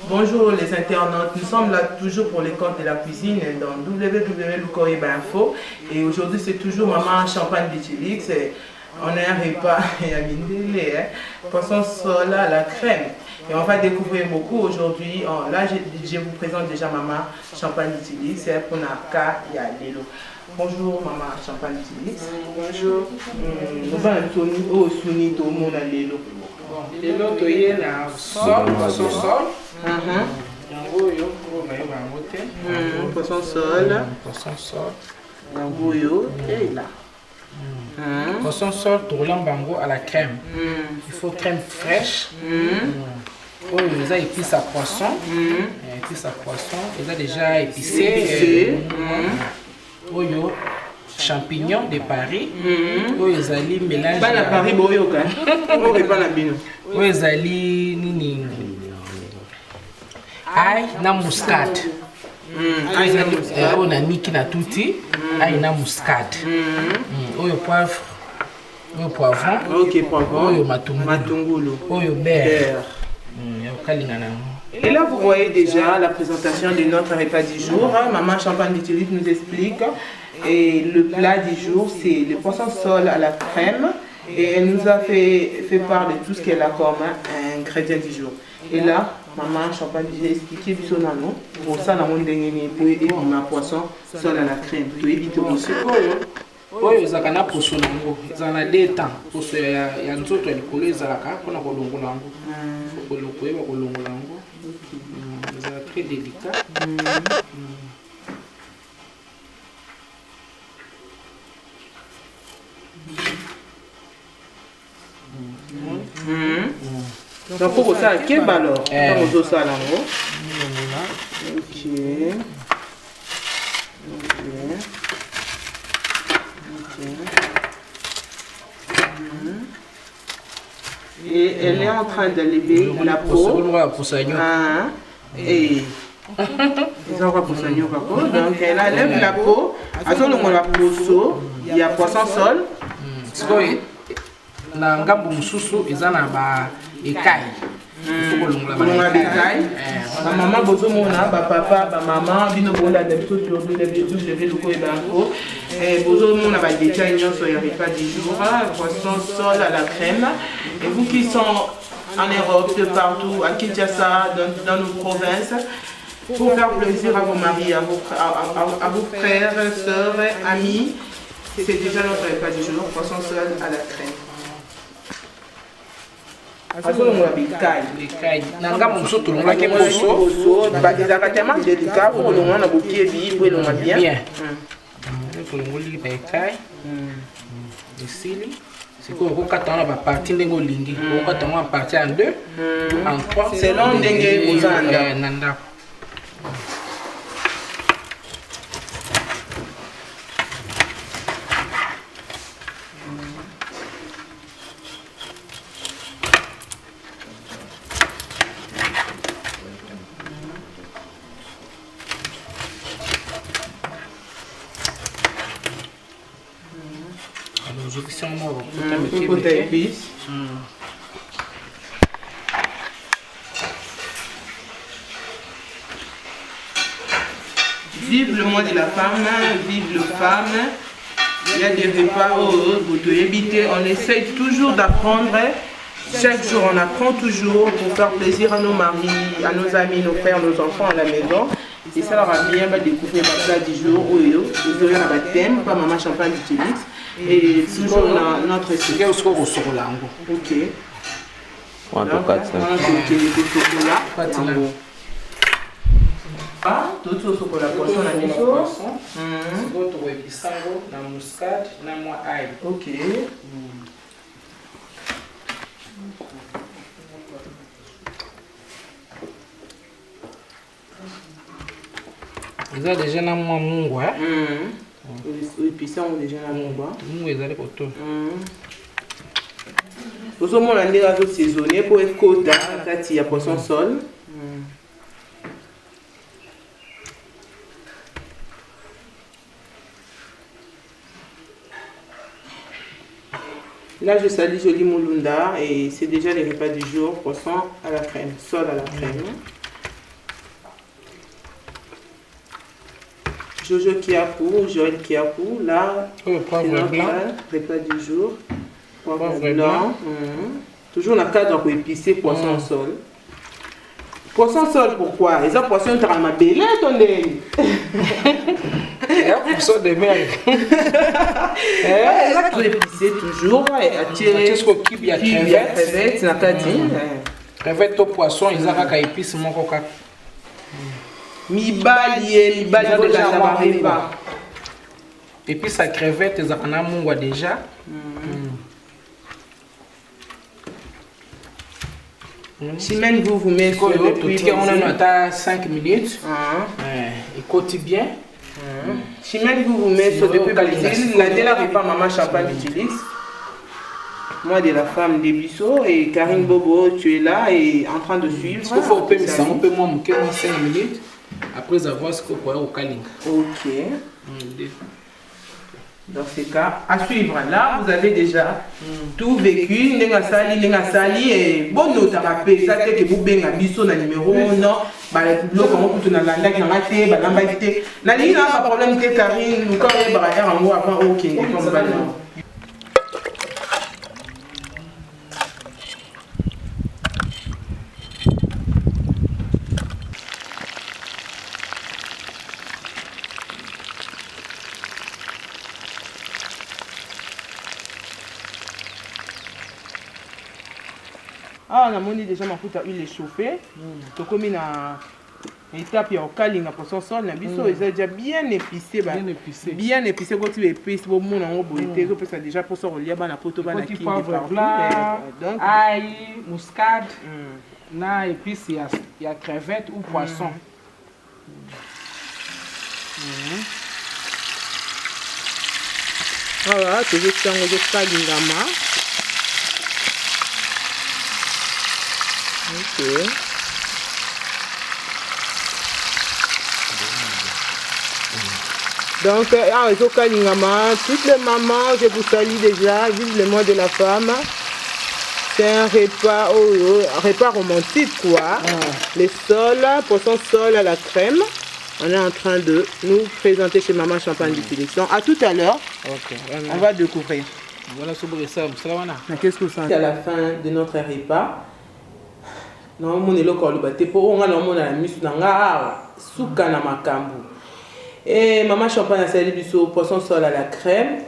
Bonjour les internautes, nous sommes là toujours pour les comptes de la cuisine dans www.lukoyeba.info et aujourd'hui c'est toujours Maman Champagne d'Itilix. On a un repas à Mindele, poisson sola à la crème et on va découvrir beaucoup aujourd'hui. Là je vous présente déjà Maman Champagne d'Itilix pour Naka et Lelo. Bonjour Maman Champagne d'Itilix. Bonjour. Nous allons Suni tout le monde à Lelo. Lelo toye na poisson sol. Poisson sol. Poisson sol. Nangoyo et là. Poisson sol tourlant bango à la crème. Il faut crème fraîche. Ils ont épices à poisson. Épices à poisson. Ils ont déjà épicé. Oyo champignons de Paris. Ils ont mélange. Pas la Paris boyoka. On est pas la bino. Ils ont nini. Aïe na muscade. On a miki na tutti. Aïe na muscade. Oyo poivre. Oyo poivron. Ok, poivron. Oyo matungulu. Oyo beurre. Et là vous voyez déjà la présentation de notre repas du jour. Maman Champagne d'Itilix nous explique. Et le plat du jour c'est le poisson sol à la crème. Et elle nous a fait part de tout ce qu'elle a comme ingrédient du jour. Et là, Maman Champagne j'ai expliqué du sonano pour ça dans mon dernier pour ma poisson sol à la crème. Tu évites aussi. Oyo zakana poso nango zana deta poso ya nzoto ya likolo ezalaka mpona kolongola yango koyeba kolongola yango ezala très délicat. Donc pour ça quel alors on doit ça là OK. Et elle est en train de lever la peau. Et donc elle lève la peau. Il y a poisson sol. Na ngambo mususu ezana ba ekai. Maman bozo mona ba papa ba maman bino bonda d'habitude aujourd'hui je vais le Lukoyeba.info et bozo mona ba détail nyonso ya repas du jour poisson sol à la crème. Et vous qui sont en Europe de partout à Kinshasa dans nos provinces pour faire plaisir à vos maris à vos frères sœurs amis, c'est déjà notre repas du jour poisson sol à la crème. Nanga muso tulunga ke poso ba ezaka tellement délicat pour le monde aboki bi pour le monde bien. Tulungoli ba ekai. Isili. C'est quoi ko katana ba partie ndengo lingi. Ko katana en partie en deux, en trois selon ndenge ozanda nanda. Vive le mois de la femme, vive le femme. Il y a des repas vous devez éviter. On essaye toujours d'apprendre. Chaque jour, on apprend toujours pour faire plaisir à nos maris, à nos amis, nos frères, nos enfants à la maison. Et ça leur a bien découvrir le plat du jour. Vous aurez un thème, pas Maman Champagne d'Itilix. Et toujours notre sujet. Ok. En tout cas, tout ce que la poisson a mis ok. Ils ont déjà na moi mungu Oui, puis ça on déjà na mungu. Mungu ezali koto. Vous avez un ndenge azo saisonnier pour être kota kati ya poisson sol. Là, je salue Jolie Moulunda et c'est déjà les repas du jour, poisson à la crème, sol à la crème. Jojo Kiakou, Joël Kiakou. Là, Oh, poivre blanc. Repas du jour. Poivre blanc. Toujours dans le cadre pour épicer poisson sol. Poisson sol, pourquoi? Les poissons sont ma belle, attendez. Il y a un poisson de mer. Ils ont épicé toujours. Qu'est-ce qu'on kibe? Il y a crevette. C'est la cadine. Crevette au poisson, ils ont qu'à épicer mon coca. Mibali, pas. Et puis sa crevette, ils en ont déjà. Chimène, vous mettez sur le puits. On en a 5 minutes. Il côté bien. Chimène, vous mettez sur le puits. La dernière pas maman champagne utilise. Moi, de la femme des Bissot et Karine Bobo, tu es là et en train de suivre. Ce qu'il faut, on peut moins 5 minutes après avoir ce qu'on peut au Kaling. Ok. Dans ces cas, à suivre. Là, vous avez déjà tout vécu. Nengasali et bon note à rappeler. Ça c'est que vous avez un biseau dans le numéro. Non, le comment vous avez la qui a été, l'ambalité. N'a pas problème que Karine nous quand même en haut avant au King. Ah, on a mis déjà ma foute à huile chauffée. Donc, comme il a étape, il y a un caling à poisson sol. Ils ont déjà bien épicé. Bien épicé. Quand tu épices, bon, mon en haut, ça déjà pour ça, on y a la poteau, on a qui poivre blanc, ail, muscade. Là, et puis il y a crevette ou poisson. Voilà, tu veux que tu aies un caling. Ok. Donc, toutes les mamans, je vous salue déjà, vive le mois de la femme. C'est un repas romantique quoi. Les sols, poisson sol à la crème. On est en train de nous présenter chez Maman Champagne du Sélection. À tout à l'heure, on va découvrir. Voilà ce que ça. Qu'est-ce que ça? C'est à la fin de notre repas. Non, mon est local, on a la mise dans la soupe à makambu. Et maman champagne a servi du poisson sol à la crème,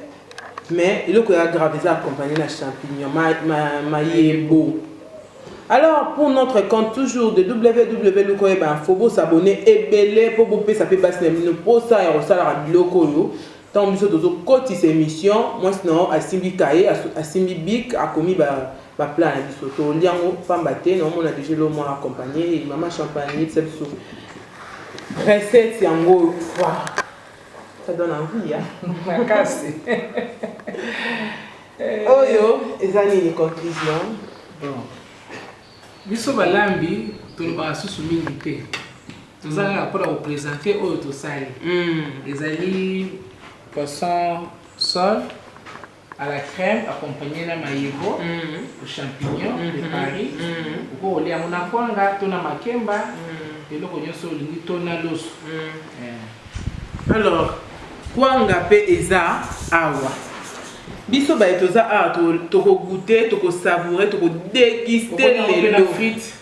mais il a gravé ça accompagné de champignons, maïebo. Alors, pour notre compte toujours de www.lokoyeba, il faut s'abonner et belé pour vous payer ça fait passer pour ça et ça la lokoyo. Tant que vous avez côté ces émissions, moi sinon à Simbi Kaye, à Simbi Big, à commis ba plan à bisoto liango femme baté non on a déjà le moins accompagné et maman champagne cette soupe recette yango ça donne envie la casse oyo ezali une conclusion bon biso balambi to ba susu mingi te tozala pour vous présenter oyo to sali ezali poisson sol à la crème accompagné na maïebo, aux champignons, de Paris. Pour aller à mon akwanga, tona makemba, et le cognon sur le tona l'os. Alors, kwanga pe eza awa. Biso ba etoza a to goûter, to savourer, to déguster les frites.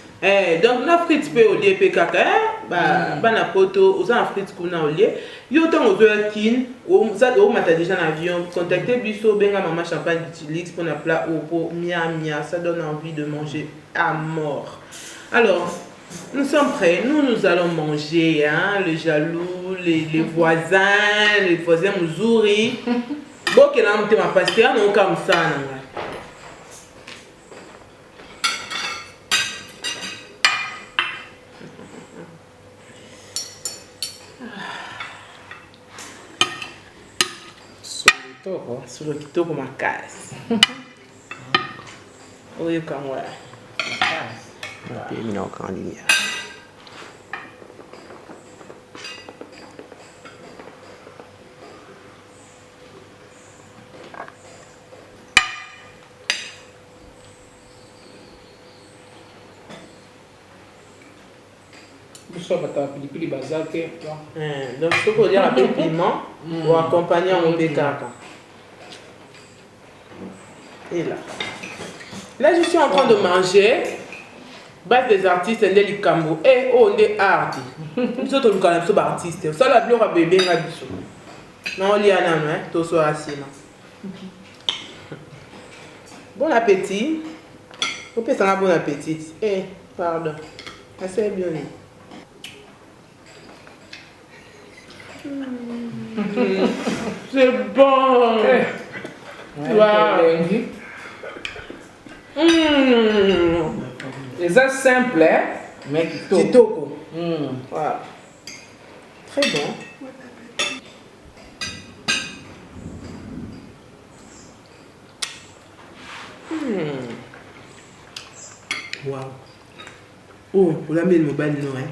Donc na frites pe au lieu pe kaka ba na poto aux frites kuna au lieu yo tant aux kin ou ça au mata déjà en avion contacter biso benga maman champagne d'Utilix pour na plat au pour mia ça donne envie de manger à mort. Alors nous sommes prêts, nous allons manger le jaloux, les voisins Muzuri. Bon que là on ma pasteur non comme ça non. Solo kitoko makasi. Oyo kangwa. Mimi na ukandia. Soit votre pilipili bazar que. Donc, il faut dire un peu piment pour accompagner en bécaka. Et là. Là, je suis en train de manger. Base des artistes, et des cambo. Et on est art. Nous sommes tous les artistes. Ça, la blure à bébé, la bichou. Non, il y a un an, tout soit assis. Bon appétit. Vous pouvez un bon appétit. Eh, pardon. C'est bien. C'est bon. Wow. C'est simple, hein? Mais qui toko. Wow. Très bon. Wow. Oh, vous l'avez le mobile, non, hein?